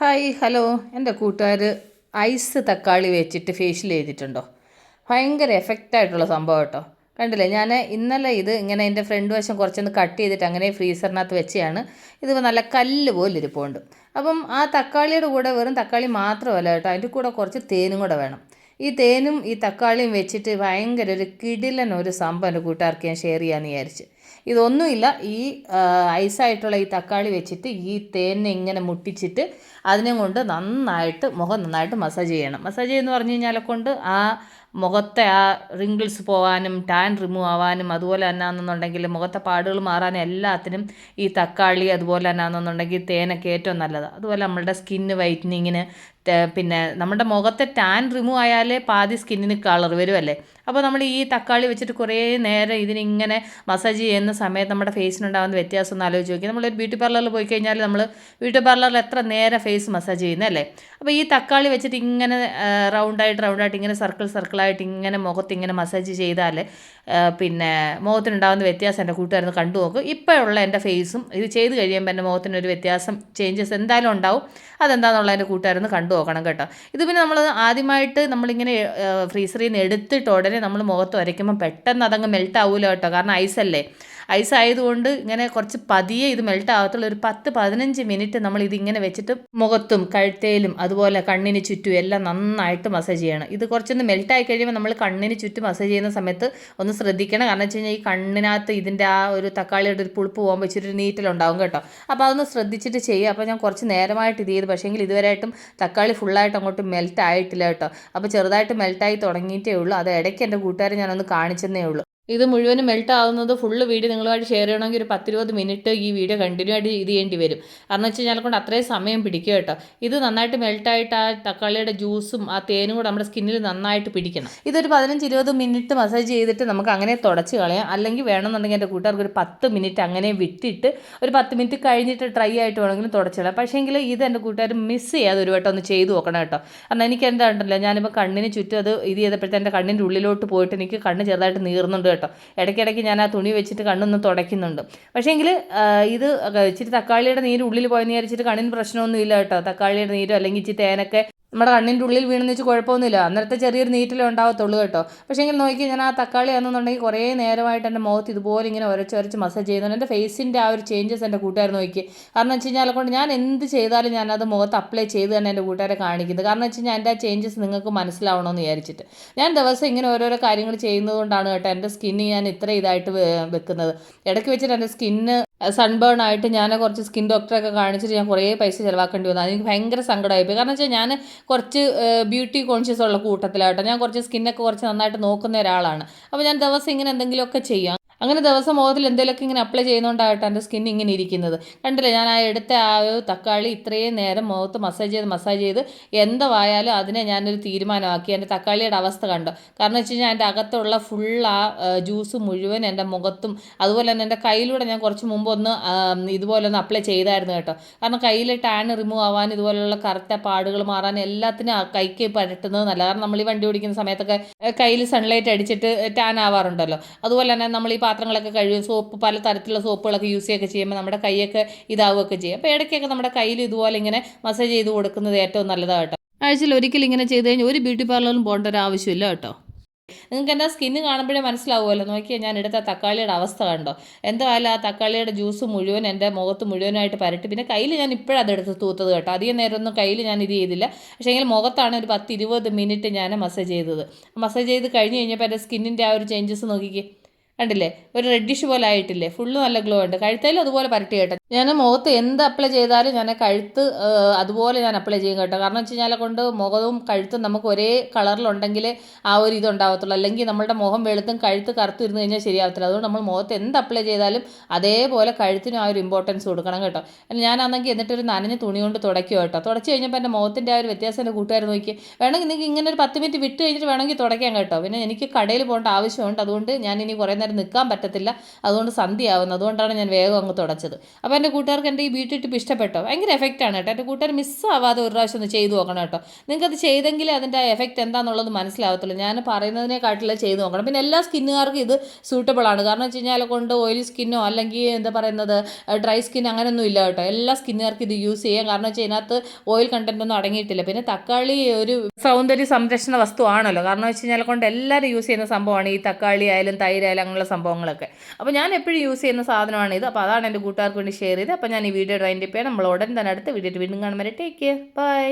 Hi hello എൻ്റെ കൂട്ടുകാർ ice തക്കാളി വെച്ചിട്ട് ഫേഷ്യൽ ചെയ്തിട്ടുണ്ടോ? ഭയങ്കര എഫക്റ്റായിട്ടുള്ള സംഭവം കേട്ടോ. കണ്ടില്ലേ, ഞാൻ ഇന്നലെ ഇത് ഇങ്ങനെ എൻ്റെ ഫ്രണ്ട് വശം കുറച്ചൊന്ന് കട്ട് ചെയ്തിട്ട് അങ്ങനെ ഫ്രീസറിനകത്ത് വെച്ചാണ്. ഇത് നല്ല കല്ല് പോലെ ഇരിപ്പുണ്ട്. അപ്പം ആ തക്കാളിയുടെ കൂടെ വെറും തക്കാളി മാത്രമല്ല കേട്ടോ, അതിൻ്റെ കൂടെ കുറച്ച് തേനും കൂടെ വേണം. ഈ തേനും ഈ തക്കാളിയും വെച്ചിട്ട് ഭയങ്കര ഒരു കിടിലൻ ഒരു സംഭവം എൻ്റെ കൂട്ടുകാർക്ക് ഞാൻ ഷെയർ ചെയ്യാമെന്ന് വിചാരിച്ച്. ഇതൊന്നുമില്ല, ഈ ഐസായിട്ടുള്ള ഈ തക്കാളി വെച്ചിട്ട് ഈ തേനെ ഇങ്ങനെ മുട്ടിച്ചിട്ട് അതിനെ കൊണ്ട് നന്നായിട്ട് മുഖം നന്നായിട്ട് മസാജ് ചെയ്യണം. മസാജ് ചെയ്യുന്നു പറഞ്ഞു കഴിഞ്ഞാൽ കൊണ്ട് ആ മുഖത്തെ ആ റിങ്കിൾസ് പോകാനും ടാൻ റിമൂവ് ആവാനും അതുപോലെ തന്നെ ആണെന്നുണ്ടെങ്കിൽ മുഖത്തെ പാടുകൾ മാറാനും എല്ലാത്തിനും ഈ തക്കാളി അതുപോലെ തന്നെ ആണെന്നുണ്ടെങ്കിൽ തേനൊക്കെ ഏറ്റവും നല്ലതാണ്. അതുപോലെ നമ്മളുടെ സ്കിന്ന് വൈറ്റനിങ്ങിന്, പിന്നെ നമ്മുടെ മുഖത്തെ ടാൻ റിമൂവ് ആയാലേ പാതി സ്കിന്നിന് കളർ വരുമല്ലേ. അപ്പോൾ നമ്മൾ ഈ തക്കാളി വെച്ചിട്ട് കുറേ നേരം ഇതിനിങ്ങനെ മസാജ് ചെയ്യുന്ന സമയത്ത് നമ്മുടെ ഫേസിനുണ്ടാകുന്ന വ്യത്യാസം ഒന്ന് ആലോചിച്ച് നോക്കി. നമ്മളൊരു ബ്യൂട്ടി പാർലറിൽ പോയി കഴിഞ്ഞാൽ നമ്മൾ ബ്യൂട്ടി പാർലറിൽ എത്ര നേരം ഫേസ് മസാജ് ചെയ്യുന്നതല്ലേ. അപ്പോൾ ഈ തക്കാളി വെച്ചിട്ട് ഇങ്ങനെ റൗണ്ടായിട്ട് ഇങ്ങനെ സർക്കിളായിട്ട് ഇങ്ങനെ മുഖത്ത് ഇങ്ങനെ മസാജ് ചെയ്താൽ പിന്നെ മുഖത്തിനുണ്ടാകുന്ന വ്യത്യാസം എൻ്റെ കൂട്ടുകാരൊന്ന് കണ്ടു നോക്കും. ഇപ്പോഴുള്ള എൻ്റെ ഫേസും ഇത് ചെയ്ത് കഴിയുമ്പോൾ എൻ്റെ മുഖത്തിനൊരു വ്യത്യാസം, ചേഞ്ചസ് എന്തായാലും ഉണ്ടാവും. അതെന്താണെന്നുള്ള എൻ്റെ കൂട്ടുകാരൊന്ന് കണ്ടു നോക്കണം കേട്ടോ. ഇത് പിന്നെ നമ്മൾ ആദ്യമായിട്ട് നമ്മളിങ്ങനെ ഫ്രീസറിൽ നിന്ന് എടുത്തിട്ട് ഉടനെ നമ്മൾ മുഖത്ത് വരയ്ക്കുമ്പോൾ പെട്ടെന്ന് അതങ്ങ് മെൽറ്റ് ആവില്ല കേട്ടോ. കാരണം ഐസല്ലേ, ഐസ് ആയതുകൊണ്ട് ഇങ്ങനെ കുറച്ച് പതിയെ ഇത് മെൽറ്റ് ആകത്തുള്ളൂ. ഒരു 10-15 മിനിറ്റ് നമ്മൾ ഇതിങ്ങനെ വെച്ചിട്ട് മുഖത്തും കഴുത്തേലും അതുപോലെ കണ്ണിന് ചുറ്റും എല്ലാം നന്നായിട്ട് മസാജ് ചെയ്യണം. ഇത് കുറച്ചൊന്ന് മെൽറ്റായി കഴിയുമ്പോൾ നമ്മൾ കണ്ണിന് ചുറ്റും മസാജ് ചെയ്യുന്ന സമയത്ത് ഒന്ന് ശ്രദ്ധിക്കണം. കാരണം വെച്ച് കഴിഞ്ഞാൽ ഈ കണ്ണിനകത്ത് ഇതിൻ്റെ ആ ഒരു തക്കാളിയുടെ ഒരു പുളിപ്പ് പോകുമ്പോൾ ഇച്ചിരി ഒരു നീറ്റലുണ്ടാവും കേട്ടോ. അപ്പോൾ അതൊന്ന് ശ്രദ്ധിച്ചിട്ട് ചെയ്യുക. അപ്പോൾ ഞാൻ കുറച്ച് നേരമായിട്ട് ഇത് ചെയ്തു, പക്ഷേങ്കിൽ ഇതുവരെയായിട്ടും തക്കാളി ഫുള്ളായിട്ട് അങ്ങോട്ട് മെൽറ്റ് ആയിട്ടില്ല കേട്ടോ. അപ്പോൾ ചെറുതായിട്ട് മെൽറ്റായി തുടങ്ങിയിട്ടേ ഉള്ളൂ. അത് ഇടയ്ക്ക് എൻ്റെ കൂട്ടുകാരെ ഞാനൊന്ന് കാണിച്ചെന്നേ ഉള്ളൂ. ഇത് മുഴുവനും മെൽറ്റ് ആവുന്നത് ഫുള്ള് വീഡിയോ നിങ്ങളുമായിട്ട് ഷെയർ ചെയ്യണമെങ്കിൽ ഒരു 10-20 മിനിറ്റ് ഈ വീഡിയോ കണ്ടിന്യൂ ആയിട്ട് ഇത് ചെയ്യേണ്ടി വരും. കാരണം വെച്ച് കഴിഞ്ഞാൽ കൊണ്ട് അത്രയും സമയം പിടിക്കും കേട്ടോ. ഇത് നന്നായിട്ട് മെൽറ്റായിട്ട് ആ തക്കാളിയുടെ ജ്യൂസും ആ തേനും കൂടെ നമ്മുടെ സ്കിന്നിൽ നന്നായിട്ട് പിടിക്കണം. ഇതൊരു 15-20 മിനിറ്റ് മസാജ് ചെയ്തിട്ട് നമുക്ക് അങ്ങനെ തുടച്ച് കളയാം. അല്ലെങ്കിൽ വേണമെന്നുണ്ടെങ്കിൽ എൻ്റെ കൂട്ടുകാർക്ക് ഒരു 10 മിനിറ്റ് അങ്ങനെ വിട്ടിട്ട് ഒരു 10 മിനിറ്റ് കഴിഞ്ഞിട്ട് ഡ്രൈ ആയിട്ട് വേണമെങ്കിലും തുടച്ച് കളയാം. പക്ഷേങ്കിൽ ഇത് എൻ്റെ കൂട്ടുകാർ മിസ് ചെയ്യാതെ ഒരു വട്ടം ഒന്ന് ചെയ്ത് നോക്കണം കേട്ടോ. കാരണം എനിക്ക് എന്താ ഉണ്ടല്ലോ, ഞാനിപ്പോൾ കണ്ണിന് ചുറ്റും അത് ഇത് ചെയ്തപ്പോഴത്തെ എൻ്റെ കണ്ണിൻ്റെ ഉള്ളിലോട്ട് പോയിട്ട് എനിക്ക് കണ്ണ് ചെറുതായിട്ട് നീറുന്നുണ്ട് കേട്ടോ. ഇടയ്ക്കിടയ്ക്ക് ഞാൻ ആ തുണി വെച്ചിട്ട് കണ്ണൊന്ന് തുടയ്ക്കുന്നുണ്ട്. പക്ഷേങ്കിൽ ഇത് ഇച്ചിരി തക്കാളിയുടെ നീര് ഉള്ളിൽ പോയെന്ന് വിചാരിച്ചിട്ട് കണ്ണിന് പ്രശ്നമൊന്നുമില്ല കേട്ടോ. തക്കാളിയുടെ നീരോ അല്ലെങ്കിൽ ഇച്ചിരി തേനൊക്കെ നമ്മുടെ കണ്ണിൻ്റെ ഉള്ളിൽ വീണെന്ന് വെച്ച് കുഴപ്പമൊന്നുമില്ല. അന്നേരത്തെ ചെറിയൊരു നീറ്റിലേ ഉണ്ടാകത്തുള്ളൂ കേട്ടോ. പക്ഷേ എങ്കിൽ നോക്കി, ഞാൻ ആ തക്കാളി ആണെന്നുണ്ടെങ്കിൽ കുറേ നേരമായിട്ട് എൻ്റെ മുഖത്ത് ഇതുപോലെ ഇങ്ങനെ ഉരച്ച് മസാജ് ചെയ്യുന്നുണ്ട്. എൻ്റെ ഫേസിൻ്റെ ആ ഒരു ചേഞ്ചസ് എൻ്റെ കൂട്ടുകാർ നോക്കി. കാരണം വെച്ച് കഴിഞ്ഞാൽ കൊണ്ട് ഞാൻ എന്ത് ചെയ്താലും ഞാനത് മുഖത്ത് അപ്ലൈ ചെയ്ത് തന്നെ എൻ്റെ കൂട്ടുകാരെ കാണിക്കുന്നത്. കാരണം വെച്ച് കഴിഞ്ഞാൽ എൻ്റെ ആ ചേഞ്ചസ് നിങ്ങൾക്ക് മനസ്സിലാവണമെന്ന് വിചാരിച്ചിട്ട് ഞാൻ ദിവസം ഇങ്ങനെ ഓരോരോ കാര്യങ്ങൾ ചെയ്യുന്നതുകൊണ്ടാണ് കേട്ടോ എൻ്റെ സ്കിന്ന് ഞാൻ ഇത്ര ഇതായിട്ട് വെക്കുന്നത്. ഇടയ്ക്ക് വെച്ചിട്ട് എൻ്റെ സ്കിന്ന് സൺബേൺ ആയിട്ട് ഞാൻ കുറച്ച് സ്കിൻ ഡോക്ടറൊക്കെ കാണിച്ചിട്ട് ഞാൻ കുറേ പൈസ ചിലവാക്കേണ്ടി വന്നു. അതെനിക്ക് ഭയങ്കര സങ്കടമായിപ്പോയി. കാരണം വെച്ചാൽ ഞാൻ കുറച്ച് ബ്യൂട്ടി കോൺഷ്യസ് ഉള്ള കൂട്ടത്തിലാട്ടോ. ഞാൻ കുറച്ച് സ്കിന്നൊക്കെ കുറച്ച് നന്നായിട്ട് നോക്കുന്ന ഒരാളാണ്. അപ്പോൾ ഞാൻ ദിവസം ഇങ്ങനെ എന്തെങ്കിലുമൊക്കെ ചെയ്യാം. അങ്ങനെ ദിവസം മുഖത്തിൽ എന്തെങ്കിലുമൊക്കെ ഇങ്ങനെ അപ്ലൈ ചെയ്യുന്നതുകൊണ്ടായിട്ട് എൻ്റെ സ്കിൻ ഇങ്ങനെ ഇരിക്കുന്നത്. കണ്ടില്ലേ, ഞാൻ ആ എടുത്ത ആ ഒരു തക്കാളി ഇത്രയും നേരം മുഖത്ത് മസാജ് ചെയ്ത് എന്തായാലും അതിനെ ഞാനൊരു തീരുമാനമാക്കി. എൻ്റെ തക്കാളിയുടെ അവസ്ഥ കണ്ടോ? കാരണം വെച്ച് കഴിഞ്ഞാൽ എൻ്റെ അകത്തുള്ള ഫുൾ ആ ജ്യൂസ് മുഴുവൻ എൻ്റെ മുഖത്തും അതുപോലെ തന്നെ എൻ്റെ കയ്യിലൂടെ ഞാൻ കുറച്ച് മുമ്പ് ഒന്ന് ഇതുപോലെ ഒന്ന് അപ്ലൈ ചെയ്തായിരുന്നു കേട്ടോ. കാരണം കയ്യിൽ ടാൻ റിമൂവ് ആവാൻ ഇതുപോലുള്ള കറുത്ത പാടുകൾ മാറാൻ എല്ലാത്തിനും കൈക്ക് പരട്ടുന്നത് നല്ല. കാരണം നമ്മൾ ഈ വണ്ടി ഓടിക്കുന്ന സമയത്തൊക്കെ കയ്യിൽ സൺലൈറ്റ് അടിച്ചിട്ട് ടാൻ ആവാറുണ്ടല്ലോ. അതുപോലെ തന്നെ നമ്മൾ ഈ പാത്രങ്ങളൊക്കെ കഴുകും, സോപ്പ് പല തരത്തിലുള്ള സോപ്പുകളൊക്കെ യൂസ് ചെയ്യുകയൊക്കെ ചെയ്യുമ്പോൾ നമ്മുടെ കൈയൊക്കെ ഇതാവുകയൊക്കെ ചെയ്യും. അപ്പോൾ ഇടയ്ക്കൊക്കെ നമ്മുടെ കയ്യിൽ ഇതുപോലെ ഇങ്ങനെ മസാജ് ചെയ്ത് കൊടുക്കുന്നത് ഏറ്റവും നല്ലതാണ് കേട്ടോ. ആഴ്ചയിൽ ഒരിക്കലും ഇങ്ങനെ ചെയ്ത് കഴിഞ്ഞാൽ ഒരു ബ്യൂട്ടി പാർലറിലും പോകേണ്ട ഒരു ആവശ്യമില്ല കേട്ടോ. നിങ്ങൾക്ക് എൻ്റെ സ്കിന്ന് കാണുമ്പോഴേ മനസ്സിലാവുമല്ലോ. നോക്കിയാൽ ഞാൻ എടുത്ത തക്കാളിയുടെ അവസ്ഥ കണ്ടോ? എന്തായാലും ആ തക്കാളിയുടെ ജ്യൂസ് മുഴുവൻ എൻ്റെ മുഖത്ത് മുഴുവനായിട്ട് പരട്ടി. പിന്നെ കയ്യിൽ ഞാൻ ഇപ്പോഴും അതെടുത്ത് തൂത്തത് കേട്ടോ. അധികം നേരമൊന്നും കയ്യിൽ ഞാൻ ഇത് ചെയ്തില്ല. പക്ഷേ എങ്കിൽ മുഖത്താണ് ഒരു 10-20 മിനിറ്റ് ഞാൻ മസാജ് ചെയ്തത്. മസാജ് ചെയ്ത് കഴിഞ്ഞ് കഴിഞ്ഞപ്പോൾ എൻ്റെ സ്കിന്നിൻ്റെ ആ ഒരു ചേഞ്ചസ് നോക്കിക്കേ, കണ്ടില്ലേ? ഒരു റെഡിഷ് പോലെ ആയിട്ടില്ലേ? ഫുള്ള് നല്ല ഗ്ലോ ഉണ്ട്. കഴുത്തേലും അതുപോലെ പരട്ടി കേട്ടോ. ഞാൻ മുഖത്ത് എന്ത് അപ്ലൈ ചെയ്താലും ഞാൻ കഴുത്ത് അതുപോലെ ഞാൻ അപ്ലൈ ചെയ്യും കേട്ടോ. കാരണം വെച്ച് കഴിഞ്ഞാൽ കൊണ്ട് മുഖവും കഴുത്തും നമുക്ക് ഒരേ കളറിലുണ്ടെങ്കിൽ ആ ഒരു ഇതുണ്ടാവത്തുള്ളൂ. അല്ലെങ്കിൽ നമ്മുടെ മുഖം വെളുത്തും കഴുത്ത് കറുത്തും ഇരുന്ന് കഴിഞ്ഞാൽ ശരിയാവത്തില്ല. അതുകൊണ്ട് നമ്മൾ മുഖത്ത് എന്ത് അപ്ലൈ ചെയ്താലും അതേപോലെ കഴുത്തിനും ആ ഒരു ഇമ്പോർട്ടൻസ് കൊടുക്കണം കേട്ടോ. ഞാനാണെങ്കിൽ എന്നിട്ടൊരു നനഞ്ഞ തുണി കൊണ്ട് തുടയ്ക്കും കേട്ടോ. തുടച്ച് കഴിഞ്ഞപ്പോൾ എൻ്റെ മുഖത്തിൻ്റെ ആ ഒരു വ്യത്യാസം എൻ്റെ കൂട്ടുകാർ നോക്കി. വേണമെങ്കിൽ നിങ്ങൾക്ക് ഇങ്ങനെ ഒരു 10 മിനിറ്റ് വിട്ട് കഴിഞ്ഞിട്ട് വേണമെങ്കിൽ തുടയ്ക്കാം കേട്ടോ. പിന്നെ എനിക്ക് കടയിൽ പോകേണ്ട ആവശ്യമുണ്ട്. അതുകൊണ്ട് ഞാൻ ഇനി കുറേ നേരം നിൽക്കാൻ പറ്റത്തില്ല, അതുകൊണ്ട് സന്ധ്യയാവുന്നു, അതുകൊണ്ടാണ് ഞാൻ വേഗം അങ്ങ് തുടച്ചത്. അപ്പോൾ എൻ്റെ കൂട്ടുകാർക്ക് എൻ്റെ ഈ ബ്യൂട്ടി ടിപ്പ് ഇഷ്ടപ്പെട്ടോ? ഭയങ്കര എഫക്റ്റാണ് കേട്ടോ. എൻ്റെ കൂട്ടുകാർ മിസ്സാവാതെ ഒരു പ്രാവശ്യം ഒന്ന് ചെയ്ത് നോക്കണം കേട്ടോ. നിങ്ങൾക്കത് ചെയ്തെങ്കിലേ അതിൻ്റെ എഫക്റ്റ് എന്താണെന്നുള്ളത് മനസ്സിലാവത്തുള്ളൂ. ഞാൻ പറയുന്നതിനെക്കാട്ടിലും ചെയ്ത് നോക്കണം. പിന്നെ എല്ലാ സ്കിന്നുകാർക്കും ഇത് സൂട്ടബിൾ ആണ്. കാരണം വെച്ച് കഴിഞ്ഞാൽ കൊണ്ട് ഓയിലി സ്കിന്നോ അല്ലെങ്കിൽ എന്താ പറയുന്നത് ഡ്രൈ സ്കിൻ അങ്ങനെയൊന്നും ഇല്ല കേട്ടോ. എല്ലാ സ്കിന്നുകാർക്കും ഇത് യൂസ് ചെയ്യാം. കാരണം വെച്ചാൽ ഇതിനകത്ത് ഓയിൽ കണ്ടന്റ് ഒന്നും അടങ്ങിയിട്ടില്ല. പിന്നെ തക്കാളി ഒരു സൗന്ദര്യ സംരക്ഷണ വസ്തു ആണല്ലോ. കാരണം വെച്ച് കഴിഞ്ഞാൽ കൊണ്ട് എല്ലാവരും യൂസ് ചെയ്യുന്ന സംഭവമാണ് ഈ തക്കാളി ആയാലും തൈരായാലും അങ്ങനെയുള്ള സംഭവങ്ങളൊക്കെ. അപ്പോൾ ഞാൻ എപ്പോഴും യൂസ് ചെയ്യുന്ന സാധനമാണ് ഇത്. അപ്പോൾ അതാണ് എൻ്റെ കൂട്ടുകാർക്ക് വേണ്ടി ഷെയർ ചെയ്ത്. അപ്പോൾ ഞാൻ ഈ വീഡിയോ വൈൻഡപ്പ് ചെയ്യാം. നമ്മൾ ഉടൻ തന്നെ അടുത്ത വീഡിയോ വീണ്ടും കാണുമ്പോൾ ടേക്ക് കെയർ, ബൈ.